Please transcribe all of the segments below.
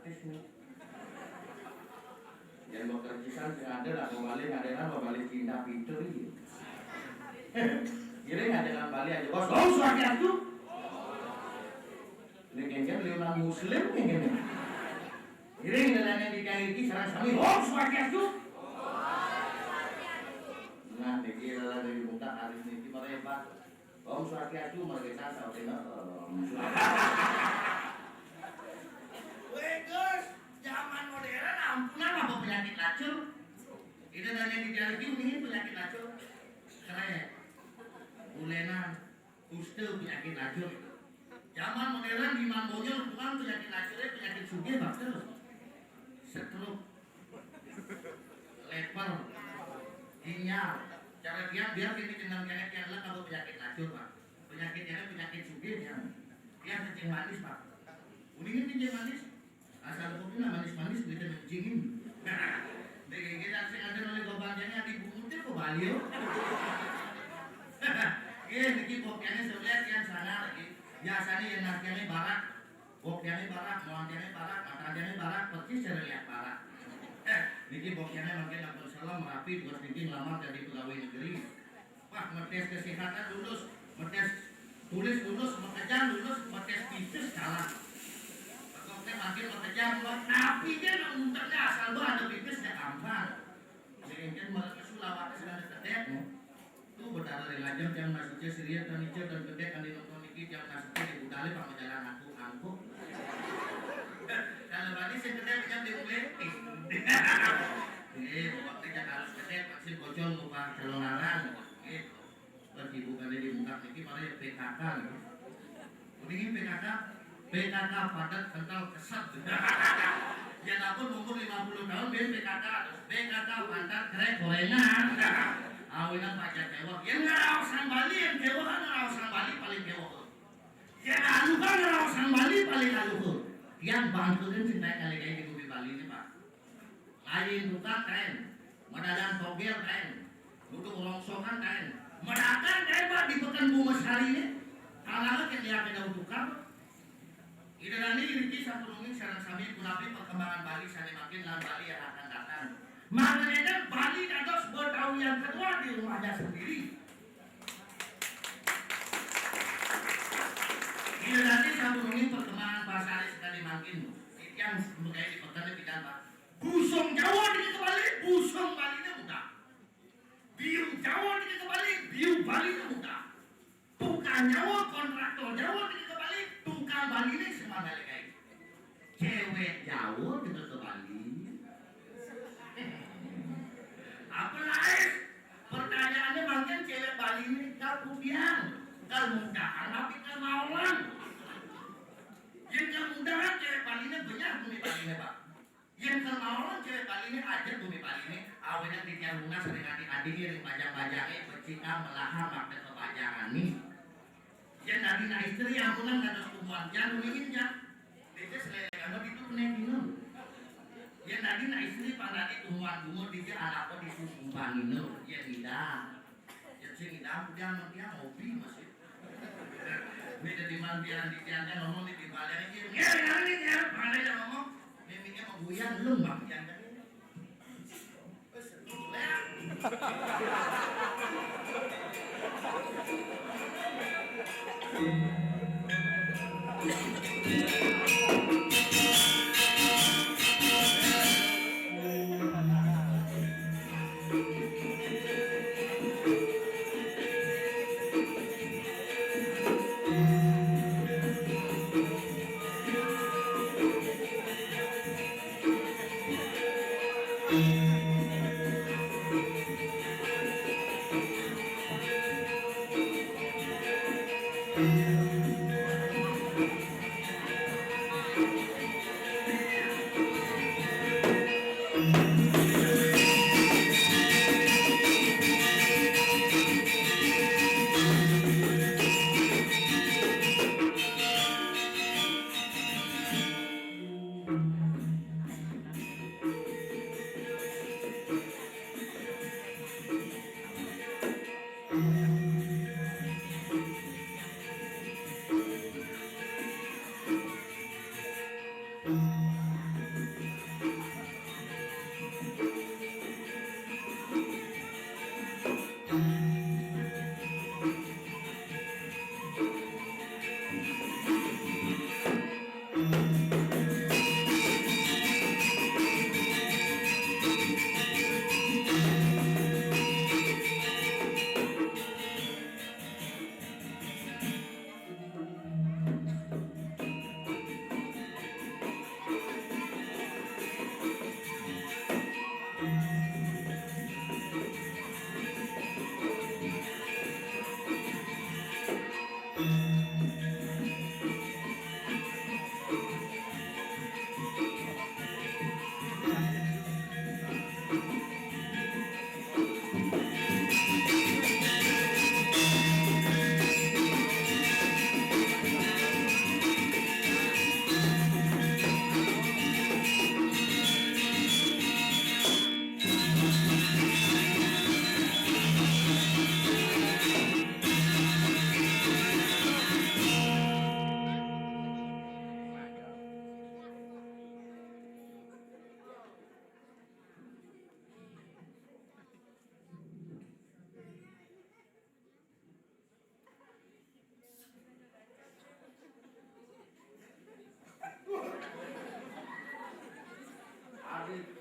praktis nih. Yang bekerjisan sih ada lah, mau balik cinta pintu ini. Kira nggak dengan balik aja bos. Oh suara tuh. Ini kengkeng leonang muslim kengkeng. Kira nggak di kayak ini sarang sami. Oh suara tuh. Nah dikira dari muka hari ini gimana Pak? Om Swastiastu mereka sampai Wegos, zaman modern ampunan apa penyakit lacur? Itu hanya dijalani ini penyakit lacur. Keren. Bulenan, kuste penyakit lacur. Zaman modern di Mambonyol bukan penyakit lacurnya penyakit sugih bakter. Stroke, leper, ginjal. Cara dia biar ini dengan kayak yang lain kalau penyakit lacur Pak. Penyakitnya penyakit sugih yang dia kencing manis Pak. Udah kencing manis. Asal kopi lah manis-manis kita mencingin. Dengan kita sih ada oleh gobanjanya di bungkutnya kok balio. Niki pokoknya sebelah yang sana lagi. Biasanya yang nakiannya barak, pokoknya barak, muantiannya barak, makanannya barak, persis cara lihat barak. Niki pokoknya makin aku salam Merapi tugas bikin lamar jadi pegawai negeri. Wah, metes kesehatan lulus, metes tulis lulus, mengejar lulus, metes bisnis kalah. Pokoknya makin mengejar lulus, tapi dia untuknya asal ada bisnisnya gampang. Sehingga mereka Sulawesi sedang kedek. Tuh berdarah dari lajang yang masuknya Syria dan Niger dan kedek kan di nonton niki yang masuknya di Budali pak jalan angkuk. Kalau tadi saya kedek yang diulek. Pokoknya harus kedek vaksin bocor lupa kelongaran gitu. Bagi bukan di muka niki malah PKK gitu. Mendingin PKK padat kental kesat. Ya namun umur 50 tahun dia PKK padat kerek gorengan. Awinan pajak kewak. Yang ngarawasan Bali yang kewak kan ngarawasan Bali paling kewak. Yang alukan ngarawasan Bali paling alukan. Yang bangkuin sih naik kali kayak di Bumi Bali ini Pak. Lain buka keren, medadan togel keren, duduk rongsokan keren, medadan keren Pak di pekan bunga sekali ini. Kalau kita lihat ada tukar, ini nanti ini satu mungkin sarang sami kunapi perkembangan Bali sana makin dan Bali yang akan datang. Makanya Bali ada sebuah tahun yang kedua di rumahnya sendiri. Ini nanti satu mungkin perkembangan pasar sekali makin yang mengenai di pekan bidang Pak. Busung Jawa di kembali, busung Bali nya mudah. Biung Jawa di kembali, biung Bali nya mudah. Tukang Jawa, kontraktor Jawa di kembali, tukang Bali nya semua balik kayak. Cewek Jawa di kembali. Apa lain? Pertanyaannya mungkin cewek Bali ini kemudian kemudahan tapi kemauan. Yang kemudahan cewek Bali ini banyak bumi Bali ini Pak. Yang kemauan cewek Bali ini aja bumi Bali ini awalnya di tiang lunas sering adik-adik yang bajang-bajangnya bercita melahap sampai kebajangan nih. Yang dari istri yang pulang kata sekumpulan jangan ingin ya. Dia selesai itu punya minum. Yang tadi istri pada tumbuhan gumur dia anaknya disusumbang ini. Ya tidak. Ya sih tidak dia hobi masih. Beda di mana dia di tiangnya ngomong di balanya dia. Ya, balanya ngomong. Mimiknya mengguyang lembang yang tadi.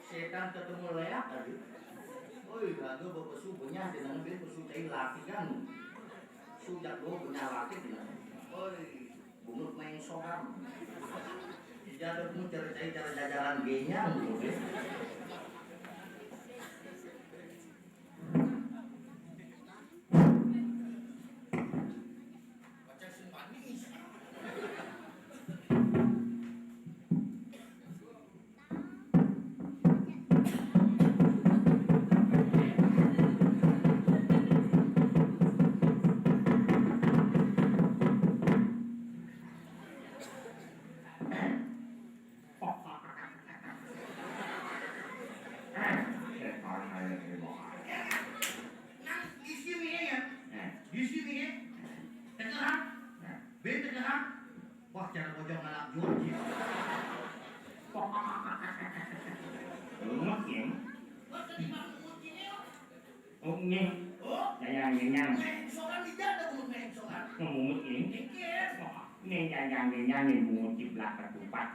setan ketemu leak tadi. Oi, lagu bapak subuhnya dengan bin pesu cai laki kan. Sujak do punya laki dengan. Oi, bungut main sokam. Jatuh pun cari cara jajaran genyang gitu. Baca simpanis. Di sini ya. Di sini ya. Tengah. Tengah. Wah, cara pojok anak George. Mất chuyện. Wah, tadi malam kuncinya. Nghe. Nhàng. Soal di jada bungut main soal. Ngomong mất chuyện. Dikit. Nghe nhàng nhìn một chịp lạc là tụi bạch.